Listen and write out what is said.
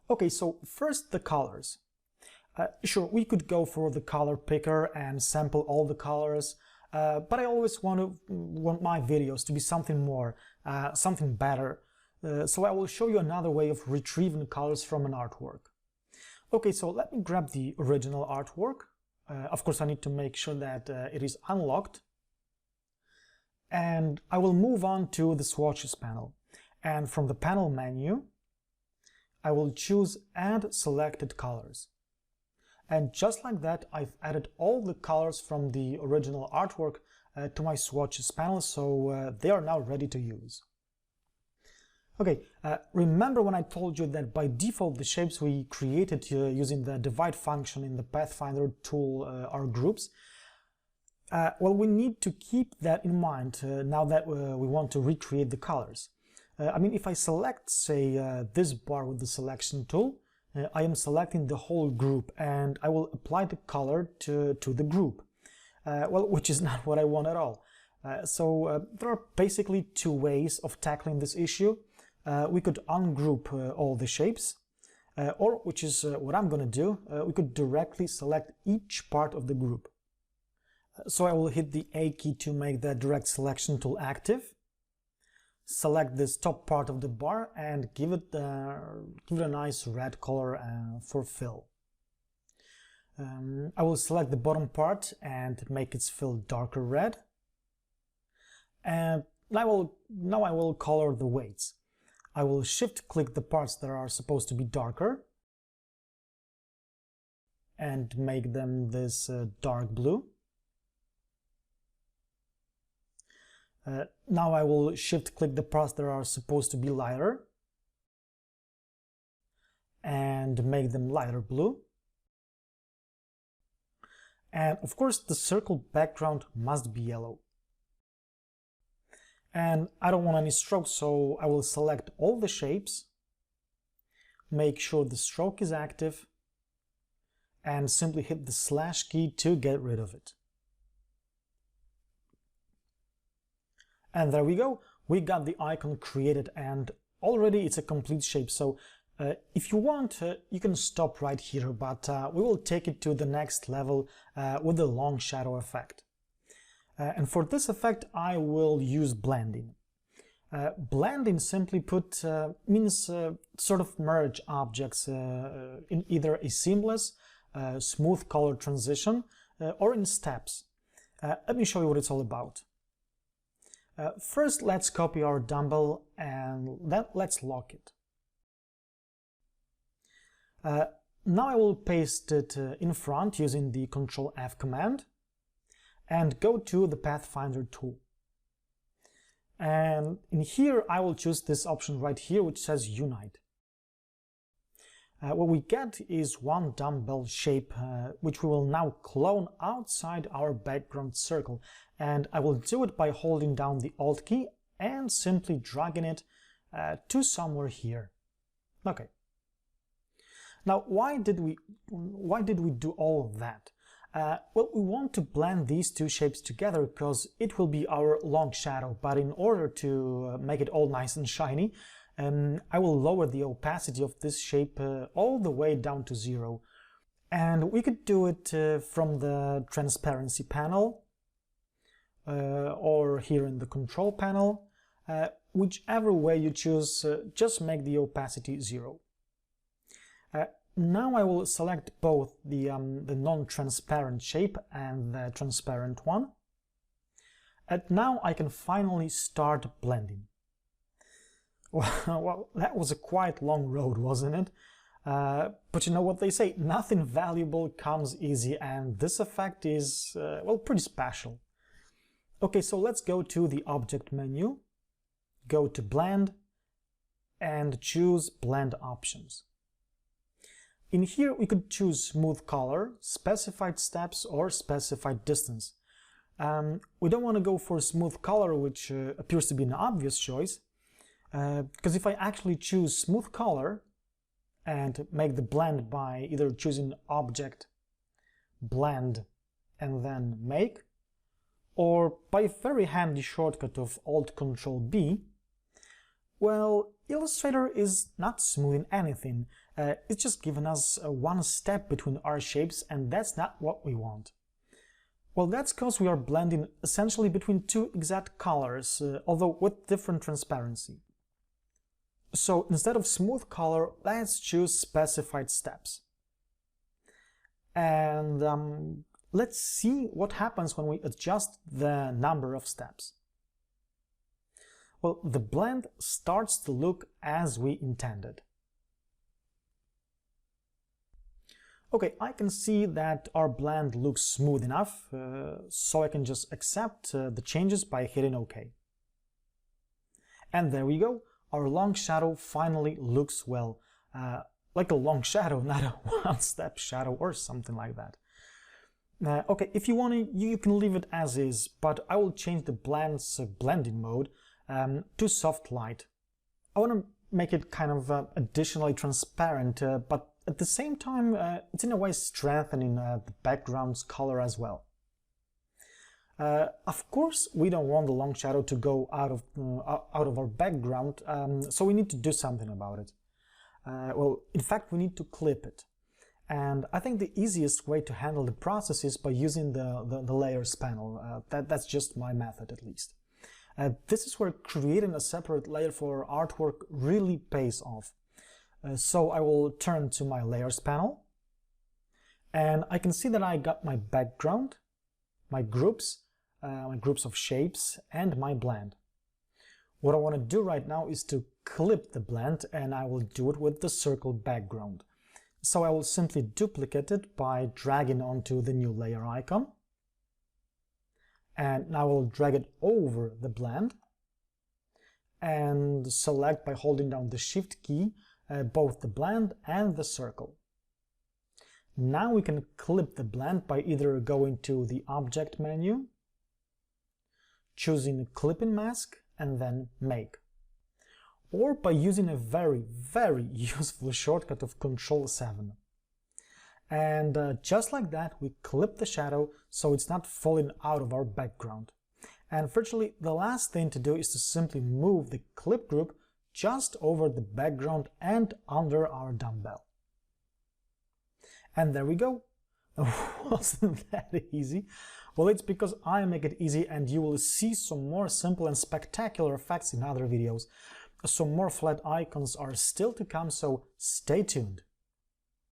Okay, so first the colors. Sure, we could go for the color picker and sample all the colors, but I always want my videos to be something more, something better. So I will show you another way of retrieving colors from an artwork. Okay, so let me grab the original artwork. Of course, I need to make sure that it is unlocked. And I will move on to the swatches panel. And from the panel menu, I will choose Add Selected Colors. And just like that, I've added all the colors from the original artwork to my swatches panel, so they are now ready to use. Okay, remember when I told you that by default the shapes we created using the divide function in the Pathfinder tool are groups? Well, we need to keep that in mind now that we want to recreate the colors. I mean, if I select, say, this bar with the selection tool, I am selecting the whole group and I will apply the color to the group. Well, which is not what I want at all. So there are basically two ways of tackling this issue. We could ungroup all the shapes, or, which is what I'm going to do, we could directly select each part of the group. So I will hit the A key to make the direct selection tool active. Select this top part of the bar and give it a nice red color for fill. I will select the bottom part and make its fill darker red. And now I will color the weights. I will shift-click the parts that are supposed to be darker and make them this dark blue. Now I will shift-click the parts that are supposed to be lighter and make them lighter blue. And of course the circle background must be yellow. And I don't want any strokes, so I will select all the shapes, make sure the stroke is active, and simply hit the slash key to get rid of it. And there we go, we got the icon created and already it's a complete shape. So if you want, you can stop right here, but we will take it to the next level with the long shadow effect. And for this effect, I will use blending. Blending, simply put, means sort of merge objects in either a seamless, smooth color transition or in steps. Let me show you what it's all about. First, let's copy our dumbbell and then let's lock it. Now I will paste it in front using the Ctrl F command and go to the Pathfinder tool. And in here I will choose this option right here which says Unite. What we get is one dumbbell shape which we will now clone outside our background circle, and I will do it by holding down the Alt key and simply dragging it to somewhere here. Okay. Now why did we do all of that? Well, we want to blend these two shapes together because it will be our long shadow, but in order to make it all nice and shiny, I will lower the opacity of this shape all the way down to 0. And we could do it from the transparency panel or here in the control panel. Whichever way you choose, just make the opacity 0. Now I will select both the non-transparent shape and the transparent one. And now I can finally start blending. Well, that was a quite long road, wasn't it? But you know what they say, nothing valuable comes easy, and this effect is, well, pretty special. Okay, so let's go to the Object menu, go to Blend, and choose Blend Options. In here we could choose Smooth Color, Specified Steps, or Specified Distance. We don't want to go for Smooth Color, which appears to be an obvious choice, because if I actually choose Smooth Color and make the blend by either choosing Object, Blend, and then Make, or by a very handy shortcut of Alt-Control-B, well, Illustrator is not smoothing anything, it's just giving us one step between our shapes, and that's not what we want. Well, that's because we are blending essentially between two exact colors, although with different transparency. So instead of smooth color, let's choose specified steps. And let's see what happens when we adjust the number of steps. Well, the blend starts to look as we intended. Okay, I can see that our blend looks smooth enough, so I can just accept the changes by hitting OK. And there we go, our long shadow finally looks well, like a long shadow, not a one-step shadow or something like that. Okay, if you want to, you can leave it as is, but I will change the blend's blending mode to soft light. I want to make it kind of additionally transparent, but at the same time, it's in a way strengthening the background's color as well. Of course, we don't want the long shadow to go out of our background, so we need to do something about it. Well, in fact, we need to clip it. And I think the easiest way to handle the process is by using the layers panel. That's just my method, at least. This is where creating a separate layer for artwork really pays off. So I will turn to my layers panel, and I can see that I got my background, my groups of shapes, and my blend. What I want to do right now is to clip the blend, and I will do it with the circle background. So I will simply duplicate it by dragging onto the new layer icon. And now I will drag it over the blend and select by holding down the Shift key both the blend and the circle. Now we can clip the blend by either going to the Object menu, choosing Clipping Mask, and then Make. Or by using a very, very useful shortcut of Ctrl+7. And just like that, we clip the shadow so it's not falling out of our background. And virtually the last thing to do is to simply move the clip group just over the background and under our dumbbell. And there we go. Wasn't that easy? Well, it's because I make it easy, and you will see some more simple and spectacular effects in other videos. Some more flat icons are still to come, so stay tuned.